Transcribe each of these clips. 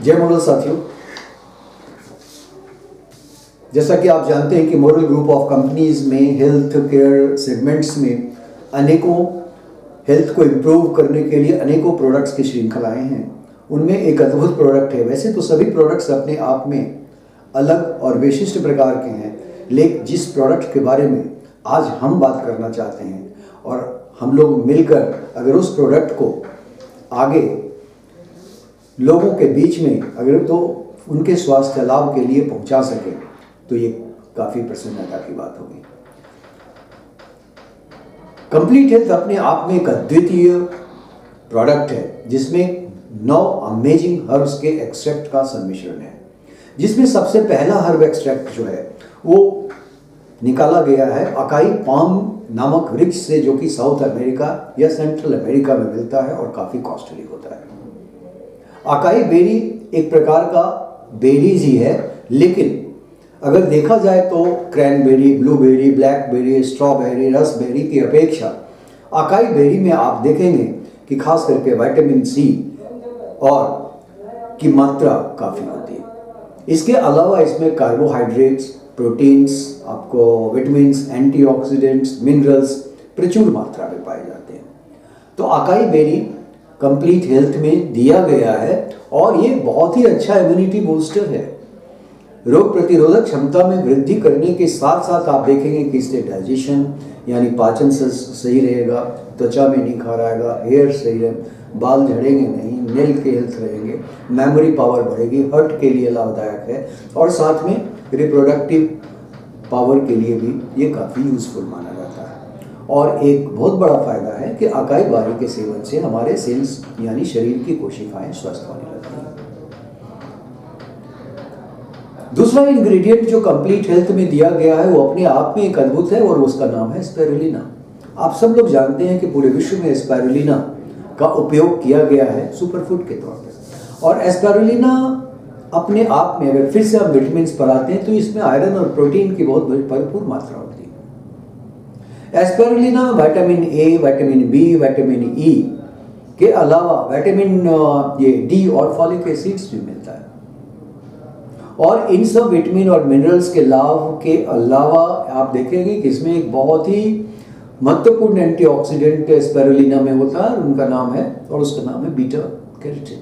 जय मोरल साथियों, जैसा कि आप जानते हैं कि मोरल ग्रुप ऑफ कंपनीज में हेल्थ केयर सेगमेंट्स में अनेकों हेल्थ को इम्प्रूव करने के लिए अनेकों प्रोडक्ट्स की श्रृंखलाएं हैं। उनमें एक अद्भुत प्रोडक्ट है। वैसे तो सभी प्रोडक्ट्स अपने आप में अलग और विशिष्ट प्रकार के हैं, लेकिन जिस प्रोडक्ट के बारे में आज हम बात करना चाहते हैं और हम लोग मिलकर अगर उस प्रोडक्ट को आगे लोगों के बीच में अगर तो उनके स्वास्थ्य लाभ के लिए पहुंचा सके तो ये काफ़ी प्रसन्नता की बात होगी। कंप्लीट हेल्थ अपने आप में एक अद्वितीय प्रोडक्ट है जिसमें 9 अमेजिंग हर्ब्स के एक्सट्रैक्ट का सम्मिश्रण है, जिसमें सबसे पहला हर्ब एक्सट्रैक्ट जो है वो निकाला गया है अकाई पाम नामक वृक्ष से, जो कि साउथ अमेरिका या सेंट्रल अमेरिका में मिलता है और काफ़ी कॉस्टली होता है। अकाई बेरी एक प्रकार का बेरीज ही है, लेकिन अगर देखा जाए तो cranberry, blueberry, blackberry, strawberry, raspberry की अपेक्षा अकाई बेरी में आप देखेंगे कि खास करके विटामिन सी और की मात्रा काफ़ी होती है। इसके अलावा इसमें कार्बोहाइड्रेट्स, प्रोटीन्स, आपको विटामिन्स, एंटीऑक्सीडेंट्स, मिनरल्स प्रचुर मात्रा में पाए जाते हैं। तो अकाई बेरी कंप्लीट हेल्थ में दिया गया है और ये बहुत ही अच्छा इम्यूनिटी बूस्टर है। रोग प्रतिरोधक क्षमता में वृद्धि करने के साथ साथ आप देखेंगे कि इससे डाइजेशन यानी पाचन सही रहेगा, त्वचा में निखार आएगा, हेयर सही रहेगा, बाल झड़ेंगे नहीं, नेल के हेल्थ रहेंगे, मेमोरी पावर बढ़ेगी, हार्ट के लिए लाभदायक है और साथ में रिप्रोडक्टिव पावर के लिए भी ये काफ़ी यूजफुल माना जाता है। और एक बहुत बड़ा फायदा है कि अकाई बारी के सेवन से हमारे सेल्स यानी शरीर की कोशिकाएं स्वस्थ होने लगती हैं। दूसरा इंग्रेडिएंट जो कंप्लीट हेल्थ में दिया गया है वो अपने आप में एक अद्भुत है और उसका नाम है स्पाइरुलिना। आप सब लोग जानते हैं कि पूरे विश्व में स्पाइरुलिना का उपयोग किया गया है सुपरफूड के तौर पर, और स्पाइरुलिना अपने आप में अगर फिर से हम विटामिन पर आते हैं तो इसमें आयरन और प्रोटीन की बहुत भरपूर मात्रा होती है। Spirulina vitamin A, vitamin B, vitamin E के अलावा विटामिन ये डी और फॉलिक एसिड्स भी मिलता है। और इन सब विटामिन और मिनरल्स के लाभ के अलावा आप देखेंगे कि इसमें एक बहुत ही महत्वपूर्ण एंटीऑक्सीडेंट स्पाइरुलिना में होता है, उनका नाम है और उसका नाम है बीटा कैरोटीन।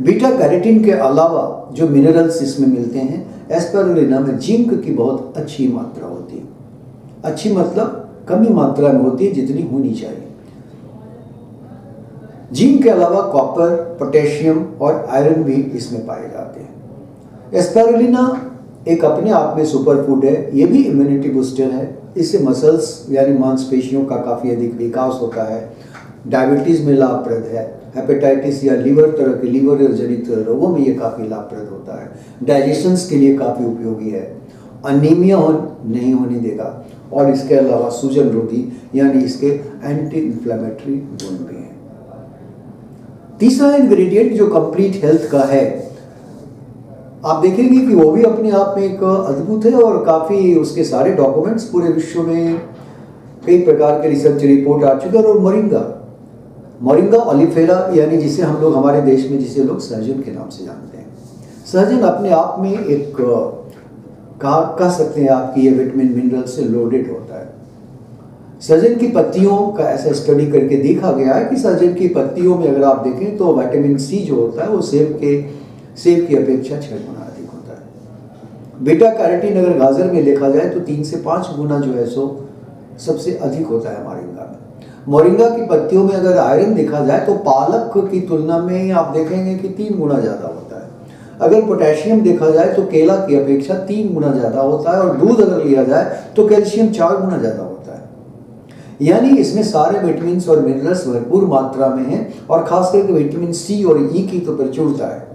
बीटा कैरोटीन के अलावा जो मिनरल्स इसमें मिलते हैं, स्पाइरुलिना में जिंक की बहुत अच्छी मात्रा होती है। अच्छी मतलब कमी मात्रा में होती है जितनी होनी चाहिए। जिंक के अलावा कॉपर, पोटेशियम और आयरन भी इसमें पाए जाते हैं। स्पाइरुलिना एक अपने आप में सुपर फूड है, ये भी इम्यूनिटी बूस्टर है। इससे मसल्स यानी मांसपेशियों का काफ़ी अधिक विकास होता है, डायबिटीज़ में लाभप्रद है, हेपेटाइटिस या लीवर तरह के लीवर जनित रोगों में ये काफ़ी लाभप्रद होता है, डाइजेशंस के लिए काफ़ी उपयोगी है, अनीमिया नहीं होने देगा और इसके अलावा सूजन रोधी यानी इसके एंटी इन्फ्लेमेटरी गुण भी हैं। तीसरा इंग्रेडिएंट जो कंप्लीट हेल्थ का है, आप देखेंगे कि वो भी अपने आप में एक अद्भुत है और काफ़ी उसके सारे डॉक्यूमेंट्स पूरे विश्व में कई प्रकार के रिसर्च रिपोर्ट आ चुके हैं। और मोरिंगा ओलिफेरा यानी जिसे हम लोग हमारे देश में जिसे लोग सहजन के नाम से जानते हैं। सहजन अपने आप में एक कह सकते हैं आपकी ये विटामिन मिनरल से लोडेड होता है। सहजन की पत्तियों का ऐसा स्टडी करके देखा गया है कि सहजन की पत्तियों में अगर आप देखें तो विटामिन सी जो होता है वो सेब की अपेक्षा 6 गुना अधिक होता है। बीटा कैरोटीन अगर गाजर में देखा जाए तो 3 से 5 गुना जो है सो सबसे अधिक होता है मोरिंगा में। मोरिंगा की पत्तियों में अगर आयरन देखा जाए तो पालक की तुलना में आप देखेंगे कि 3 गुना ज़्यादा होता है। अगर पोटेशियम देखा जाए तो केला की अपेक्षा 3 गुना ज़्यादा होता है और दूध अगर लिया जाए तो कैल्शियम 4 गुना ज़्यादा होता है। यानी इसमें सारे विटामिन और मिनरल्स भरपूर मात्रा में हैं और खास करके विटामिन सी और ई की तो प्रचुरता है।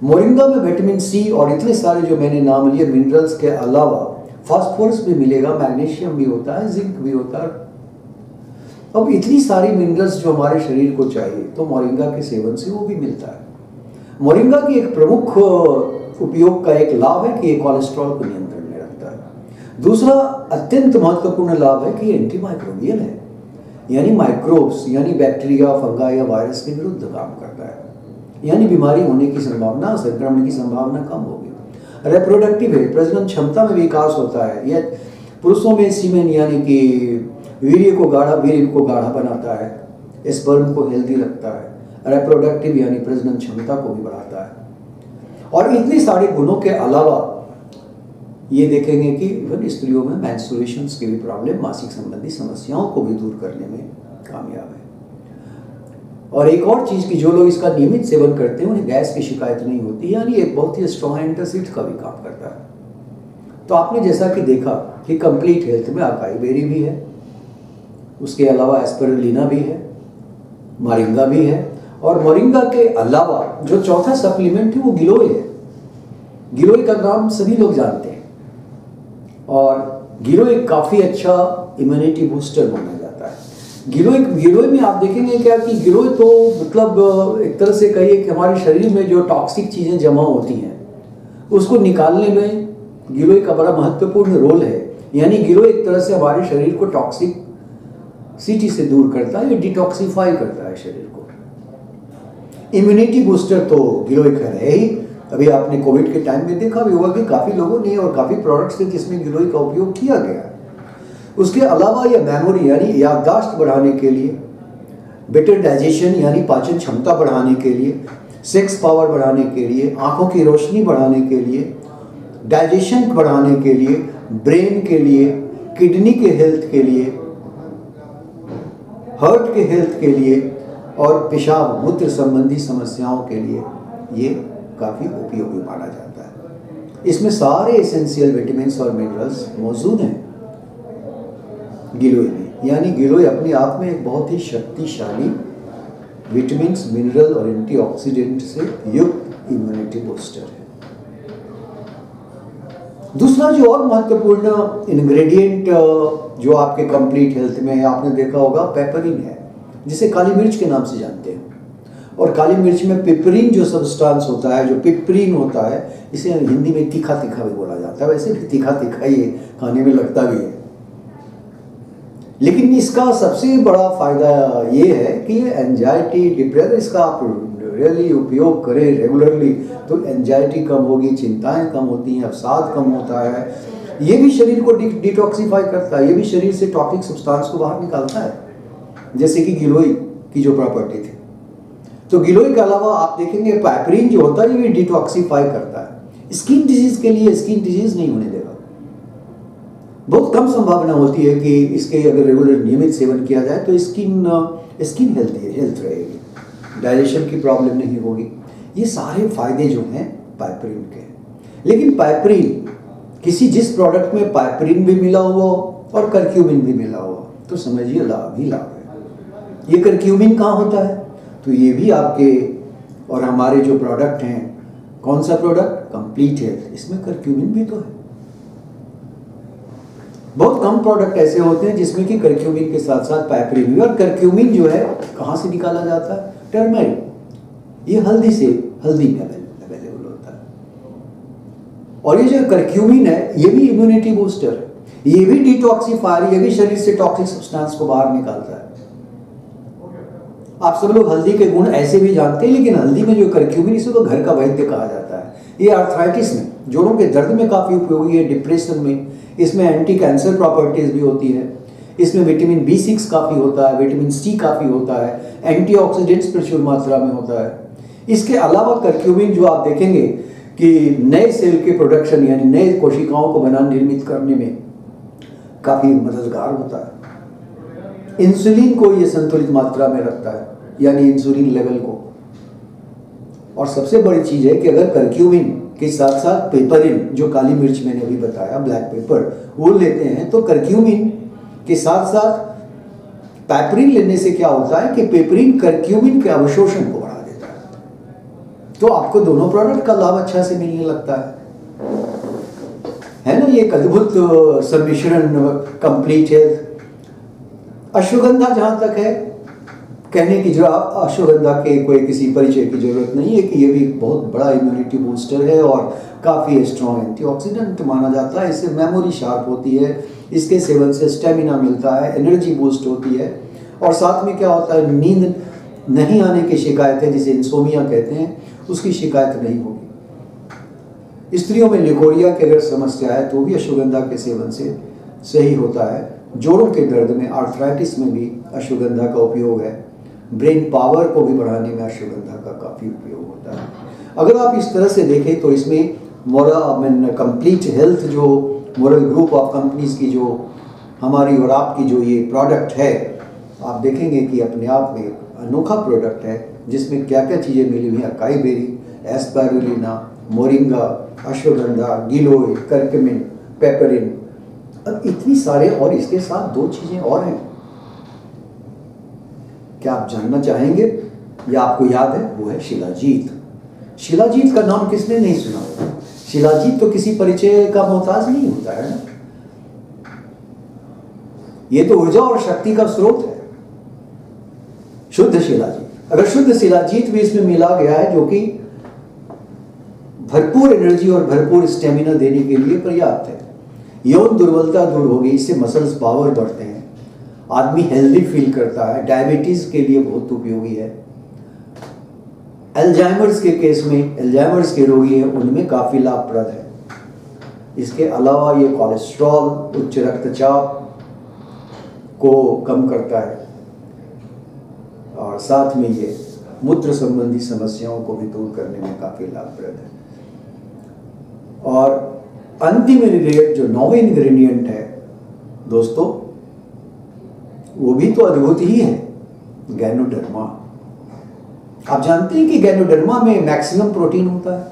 मोरिंगा में विटामिन सी और इतने सारे जो मैंने नाम लिए मिनरल्स के अलावा फास्फोरस भी मिलेगा, मैग्नीशियम भी होता है, जिंक भी होता है। अब इतनी सारी मिनरल्स जो हमारे शरीर को चाहिए तो मोरिंगा के सेवन से वो भी मिलता है। मोरिंगा की एक प्रमुख उपयोग का एक लाभ है कि ये कोलेस्ट्रॉल को नियंत्रण में रखता है। दूसरा अत्यंत महत्वपूर्ण लाभ है कि ये एंटीमाइक्रोबियल है। यानी माइक्रोब्स यानी बैक्टीरिया, फंगा या वायरस के विरुद्ध काम करता है, यानी बीमारी होने की संभावना, संक्रमण की संभावना कम होगी। रिप्रोडक्टिव है, प्रजनन क्षमता में विकास होता है। यह पुरुषों में सीमेन यानी कि वीर्य को गाढ़ा बनाता है, स्पर्म को हेल्दी रखता है। रिप्रोडक्टिव यानी प्रजनन क्षमता को भी बढ़ाता है। और इतने सारे गुणों के अलावा ये देखेंगे कि इवन स्त्रियों में मेंस्ट्रुएशंस की भी प्रॉब्लम, मासिक संबंधी समस्याओं को भी दूर करने में कामयाब है। और एक और चीज़ की जो लोग इसका नियमित सेवन करते हैं उन्हें गैस की शिकायत नहीं होती, यानी एक बहुत ही स्ट्रॉन्ग एंटासिड का भी काम करता है। तो आपने जैसा कि देखा कि कंप्लीट हेल्थ में अकाई बेरी भी है, उसके अलावा एस्पिरुलिना भी है, मोरिंगा भी है, और मोरिंगा के अलावा जो चौथा सप्लीमेंट है वो गिलोय है। गिलोय का नाम सभी लोग जानते हैं और गिलोय काफ़ी अच्छा इम्यूनिटी बूस्टर माना जाता है। गिलोय में आप देखेंगे क्या कि गिलोय तो मतलब एक तरह से कहिए कि हमारे शरीर में जो टॉक्सिक चीज़ें जमा होती हैं उसको निकालने में गिलोय का बड़ा महत्वपूर्ण रोल है। यानी गिलोय एक तरह से हमारे शरीर को टॉक्सिक सिटी से दूर करता है, डिटॉक्सिफाई करता है शरीर को। इम्यूनिटी बूस्टर तो गिलोय खैर है ही। अभी आपने कोविड के टाइम में देखा भी होगा कि काफ़ी लोगों ने और काफ़ी प्रोडक्ट्स थे जिसमें गिलोय का उपयोग किया गया है। उसके अलावा यह मेमोरी यानी याददाश्त बढ़ाने के लिए, बेटर डाइजेशन यानी पाचन क्षमता बढ़ाने के लिए, सेक्स पावर बढ़ाने के लिए, आंखों की रोशनी बढ़ाने के लिए, डाइजेशन बढ़ाने के लिए, ब्रेन के लिए, किडनी के हेल्थ के लिए, हार्ट के हेल्थ के लिए और पेशाब मूत्र संबंधी समस्याओं के लिए ये काफ़ी उपयोगी माना जाता है। इसमें सारे एसेंशियल विटामिन्स और मिनरल्स मौजूद हैं गिलोय में। यानी गिलोय अपने आप में एक बहुत ही शक्तिशाली विटामिन्स, मिनरल और एंटीऑक्सीडेंट से युक्त इम्यूनिटी बूस्टर है। दूसरा जो और महत्वपूर्ण इंग्रेडिएंट जो आपके कंप्लीट हेल्थ में है, आपने देखा होगा पेपरिन है, जिसे काली मिर्च के नाम से जानते हैं। और काली मिर्च में पिपरिन जो सब्सटेंस होता है, जो पिपरिन होता है, इसे हिंदी में तीखा तीखा भी बोला जाता है। वैसे भी तीखा तीखा ये खाने में लगता भी है, लेकिन इसका सबसे बड़ा फायदा ये है कि ये एंजाइटी, डिप्रेशन, इसका आप रियली उपयोग करें रेगुलरली तो एंजाइटी कम होगी, चिंताएं कम होती हैं, अवसाद कम होता है। ये भी शरीर को डिटॉक्सिफाई करता है, ये भी शरीर से टॉक्सिक सब्सटेंस को बाहर निकालता है, जैसे कि गिलोय की जो प्रॉपर्टी थी। तो गिलोय के अलावा आप देखेंगे पाइपरीन जो होता है ये भी डिटॉक्सिफाई करता है। स्किन डिजीज के लिए स्किन डिजीज नहीं होने देगा। बहुत कम संभावना होती है कि इसके अगर रेगुलर नियमित सेवन किया जाए तो स्किन हेल्थ रहेगी, डाइजेशन की प्रॉब्लम नहीं होगी। ये सारे फायदे जो हैं पाइपरीन के हैं। लेकिन पाइपरीन किसी जिस प्रोडक्ट में पाइपरीन भी मिला हुआ और करक्यूमिन भी मिला हुआ तो समझिए लाभ ही लाभ है। ये करक्यूमिन कहाँ होता है? तो ये भी आपके और हमारे जो प्रोडक्ट हैं, कौन सा प्रोडक्ट? कंप्लीट हेल्थ, इसमें करक्यूमिन भी तो है। बहुत कम प्रोडक्ट ऐसे होते हैं जिसमें कि करक्यूमिन के साथ साथ पाइपरीन भी। और करक्यूमिन जो है कहाँ से निकाला जाता है? टर्मरिक, ये हल्दी में अवेलेबल होता है। और ये जो करक्यूमिन है ये भी इम्यूनिटी बूस्टर है, ये भी डिटॉक्सिफायर, ये भी शरीर से टॉक्सिक सब्सटेंस को बाहर निकालता है। आप सब लोग हल्दी के गुण ऐसे भी जानते हैं, लेकिन हल्दी में जो करक्यूमिन, इसे तो घर का वैद्य कहा जाता है। ये आर्थराइटिस में, जोड़ों के दर्द में काफ़ी उपयोगी है, डिप्रेशन में। इसमें एंटी कैंसर प्रॉपर्टीज भी होती है। इसमें विटामिन B6 काफ़ी होता है, विटामिन C काफ़ी होता है, एंटीऑक्सीडेंट्स प्रचुर मात्रा में होता है। इसके अलावा करक्यूमिन जो आप देखेंगे कि नए सेल के प्रोडक्शन यानी नए कोशिकाओं को निर्मित करने में काफ़ी मददगार होता है। इंसुलिन को ये संतुलित मात्रा में रखता है, यानी इंसुलिन लेवल को। और सबसे बड़ी चीज़ है कि अगर करक्यूमिन के साथ साथ पेपरिन, जो काली मिर्च मैंने अभी बताया, ब्लैक पेपर, वो लेते हैं तो करक्यूमिन के साथ साथ पाइपरीन लेने से क्या होता है कि पेपरिन करक्यूमिन के अवशोषण को बढ़ा देता है। तो आपको दोनों प्रोडक्ट का लाभ अच्छा से मिलने लगता है ना। ये एक अद्भुत सम्मिश्रण कंप्लीट हेल्थ। अश्वगंधा जहाँ तक है, कहने की जो अश्वगंधा के कोई किसी परिचय की जरूरत नहीं है कि ये भी बहुत बड़ा इम्यूनिटी बूस्टर है और काफ़ी स्ट्रॉन्ग एंटीऑक्सीडेंट माना जाता है। इससे मेमोरी शार्प होती है, इसके सेवन से स्टेमिना मिलता है, एनर्जी बूस्ट होती है और साथ में क्या होता है, नींद नहीं आने की शिकायतें, जिसे इंसोमिया कहते हैं, उसकी शिकायत नहीं होगी। स्त्रियों में लिकोरिया की अगर समस्या है तो भी अश्वगंधा के सेवन से सही होता है। जोड़ों के दर्द में, आर्थराइटिस में भी अश्वगंधा का उपयोग है। ब्रेन पावर को भी बढ़ाने में अश्वगंधा का काफ़ी उपयोग होता है। अगर आप इस तरह से देखें तो इसमें कंप्लीट हेल्थ, जो मोरल ग्रुप ऑफ कंपनीज की जो हमारी और आपकी जो ये प्रोडक्ट है, आप देखेंगे कि अपने आप में अनोखा प्रोडक्ट है, जिसमें क्या क्या चीज़ें मिली हुई हैं। अकाई बेरी, एस्पैरुलिना, मोरिंगा, अश्वगंधा, गिलोय, करक्यूमिन, पेपरिन, और इतनी सारे, और इसके साथ 2 चीज़ें और हैं। क्या आप जानना चाहेंगे या आपको याद है? वो है शिलाजीत। शिलाजीत का नाम किसने नहीं सुना होगा? शिलाजीत तो किसी परिचय का मोहताज नहीं होता है ना। ये तो ऊर्जा और शक्ति का स्रोत है, शुद्ध शिलाजीत। अगर शुद्ध शिलाजीत भी इसमें मिला गया है, जो कि भरपूर एनर्जी और भरपूर स्टेमिना देने के लिए पर्याप्त है। यौन दुर्बलता दूर होगी, इससे मसल्स पावर बढ़ते हैं, आदमी हेल्दी फील करता है, डायबिटीज के लिए बहुत उपयोगी है। अल्जाइमर्स के केस में, अल्जाइमर्स के रोगी हैं, उनमें काफ़ी लाभप्रद है। इसके अलावा ये कोलेस्ट्रॉल, उच्च रक्तचाप को कम करता है, और साथ में ये मूत्र संबंधी समस्याओं को भी दूर करने में काफ़ी लाभप्रद है। और अंतिम इंग्रेडिएंट, जो 9वें इंग्रेडिएंट है दोस्तों, वो भी तो अद्भुत ही है, गैनोडर्मा। आप जानते हैं कि गैनोडर्मा में मैक्सिमम प्रोटीन होता है,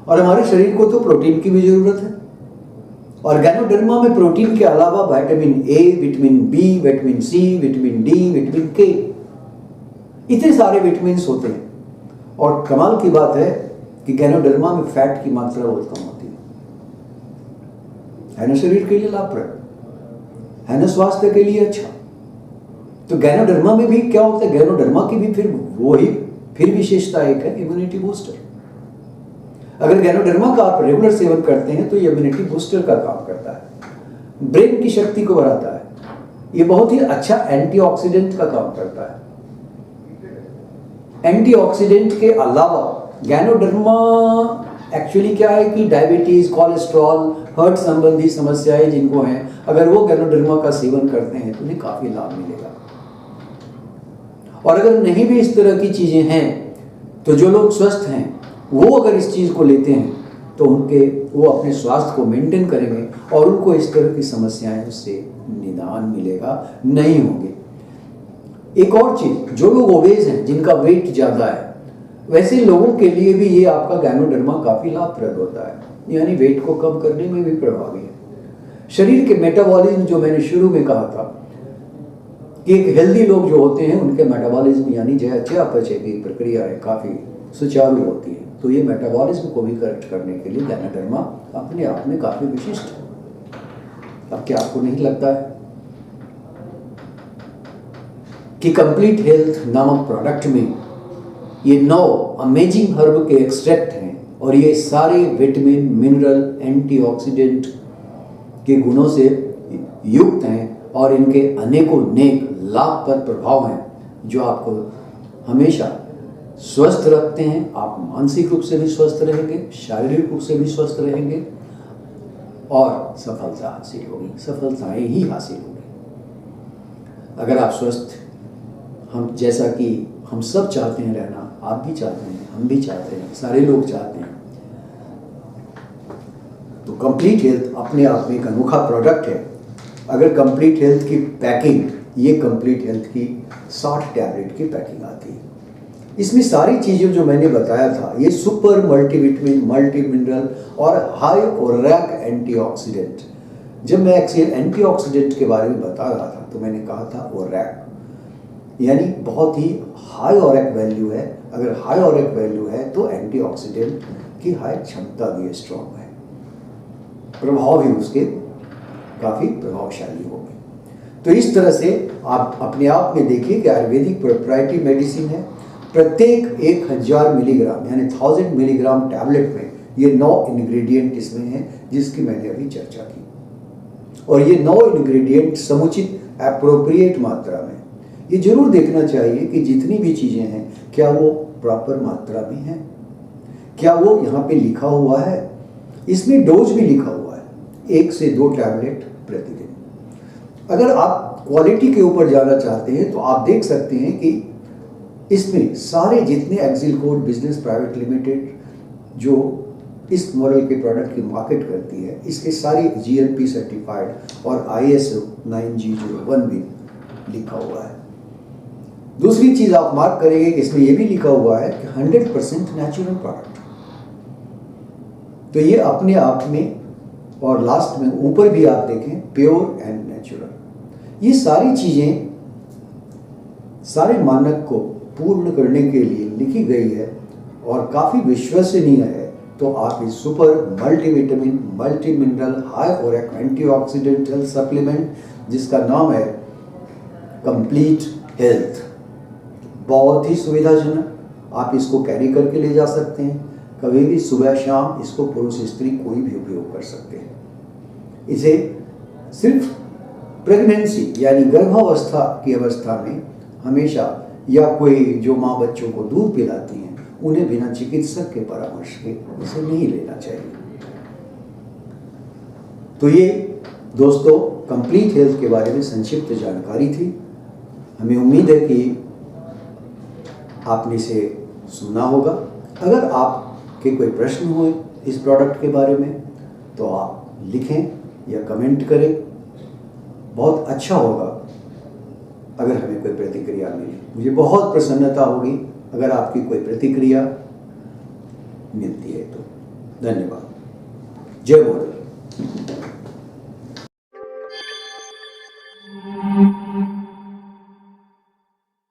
और हमारे शरीर को तो प्रोटीन की भी जरूरत है। और गैनोडर्मा में प्रोटीन के अलावा vitamin A, vitamin B, vitamin C, vitamin D, vitamin K, इतने सारे विटामिन होते हैं। और कमाल की बात है कि गैनोडर्मा में फैट की मात्रा बहुत कम होती है ना, शरीर के लिए लाभप्रद है ना, स्वास्थ्य के लिए अच्छा। तो गैनोडर्मा में भी क्या होता है, गैनोडर्मा की भी फिर विशेषता एक है, इम्यूनिटी बूस्टर। अगर गैनोडर्मा का आप रेगुलर सेवन करते हैं तो ये इम्यूनिटी बूस्टर का काम करता है, ब्रेन की शक्ति को बढ़ाता है, ये बहुत ही अच्छा एंटीऑक्सीडेंट का काम करता है। एंटीऑक्सीडेंट के अलावा गैनोडर्मा एक्चुअली क्या है कि डायबिटीज, कोलेस्ट्रॉल, हार्ट संबंधी समस्याएं जिनको हैं, अगर वो गैनोडर्मा का सेवन करते हैं तो उन्हें काफी लाभ मिलेगा। और अगर नहीं भी इस तरह की चीजें हैं, तो जो लोग स्वस्थ हैं वो अगर इस चीज को लेते हैं तो वो अपने स्वास्थ्य को मेंटेन करेंगे, और उनको इस तरह की समस्याएं उससे निदान मिलेगा, नहीं होंगे। एक और चीज, जो लोग ओबेज हैं, जिनका वेट ज्यादा है, वैसे लोगों के लिए भी ये आपका गैनोडर्मा काफी लाभप्रद होता है, यानी वेट को कम करने में भी प्रभावी है। शरीर के मेटाबॉलिज्म, जो मैंने शुरू में कहा था कि एक हेल्दी लोग जो होते हैं उनके मेटाबॉलिज्म यानी चयापचय की प्रक्रिया है काफी सुचारू होती है, तो ये मेटाबॉलिज्म को भी करेक्ट करने के लिए गैनोडर्मा अपने आप में काफी विशिष्ट है। अब क्या आपको नहीं लगता है कि कंप्लीट हेल्थ नामक प्रोडक्ट में ये 9 अमेजिंग हर्ब के एक्सट्रैक्ट हैं, और ये सारे विटामिन, मिनरल, एंटीऑक्सीडेंट के गुणों से युक्त हैं, और इनके अनेकों नेक लाभप्रद प्रभाव हैं, जो आपको हमेशा स्वस्थ रखते हैं। आप मानसिक रूप से भी स्वस्थ रहेंगे, शारीरिक रूप से भी स्वस्थ रहेंगे, और सफलता हासिल होगी, सफलताएं ही हासिल होगी। अगर आप स्वस्थ, हम जैसा कि हम सब चाहते हैं रहना, आप भी चाहते हैं, हम भी चाहते हैं, सारे लोग चाहते हैं, तो कंप्लीट हेल्थ अपने आप में एक अनोखा प्रोडक्ट है। अगर कंप्लीट हेल्थ की पैकिंग, ये कंप्लीट हेल्थ की 60 टैबलेट की पैकिंग आती है। इसमें सारी चीज़ें जो मैंने बताया था, ये सुपर मल्टीविटामिन, मल्टी मिनरल और हाई ओरैक एंटीऑक्सीडेंट। जब मैं एंटीऑक्सीडेंट के बारे में बता रहा था तो मैंने कहा था ओरैक, यानी बहुत ही हाई ओरैक वैल्यू है। अगर हाई ओरैक वैल्यू है तो एंटीऑक्सीडेंट की हाई क्षमता भी स्ट्रॉन्ग है, प्रभाव भी उसके काफ़ी प्रभावशाली होंगे। तो इस तरह से आप अपने आप में देखिए कि आयुर्वेदिक प्रोप्राइटरी मेडिसिन है। प्रत्येक 1000 मिलीग्राम यानी 1000 मिलीग्राम टैबलेट में ये 9 इंग्रेडिएंट इसमें हैं, जिसकी मैंने अभी चर्चा की। और ये 9 इंग्रेडिएंट समुचित एप्रोप्रिएट मात्रा में। ये जरूर देखना चाहिए कि जितनी भी चीज़ें हैं क्या वो प्रॉपर मात्रा में हैं, क्या वो यहाँ पे लिखा हुआ है। इसमें डोज भी लिखा हुआ है, 1 से 2 टैबलेट प्रतिदिन। अगर आप क्वालिटी के ऊपर जाना चाहते हैं तो आप देख सकते हैं कि इसमें सारे जितने एक्सिलकोड बिजनेस प्राइवेट लिमिटेड जो इस मॉडल के प्रोडक्ट की मार्केट करती है, इसके सारी GMP सर्टिफाइड और ISO 9001 भी लिखा हुआ है। दूसरी चीज आप मार्क करेंगे कि इसमें यह भी लिखा हुआ है कि 100% नेचुरल प्रोडक्ट। तो ये अपने आप में, और लास्ट में ऊपर भी आप देखें प्योर एंड नेचुरल। ये सारी चीजें सारे मानक को पूर्ण करने के लिए लिखी गई है और काफी विश्वसनीय है। तो आप इस super multivitamin multi mineral high ORAC antioxidant supplement जिसका नाम है कंप्लीट हेल्थ, बहुत ही सुविधाजनक, आप इसको कैरी करके ले जा सकते हैं। कभी भी सुबह शाम इसको पुरुष स्त्री कोई भी उपयोग कर सकते हैं। इसे सिर्फ प्रेगनेंसी यानी गर्भावस्था की अवस्था में हमेशा, या कोई जो माँ बच्चों को दूध पिलाती हैं, उन्हें बिना चिकित्सक के परामर्श के इसे नहीं लेना चाहिए। तो ये दोस्तों कंप्लीट हेल्थ के बारे में संक्षिप्त जानकारी थी। हमें उम्मीद है कि आपने इसे सुना होगा। अगर आपके कोई प्रश्न हुए इस प्रोडक्ट के बारे में तो आप लिखें या कमेंट करें। बहुत अच्छा होगा अगर हमें कोई प्रतिक्रिया मिले। मुझे बहुत प्रसन्नता होगी अगर आपकी कोई प्रतिक्रिया मिलती है तो। धन्यवाद। जय मॉडल।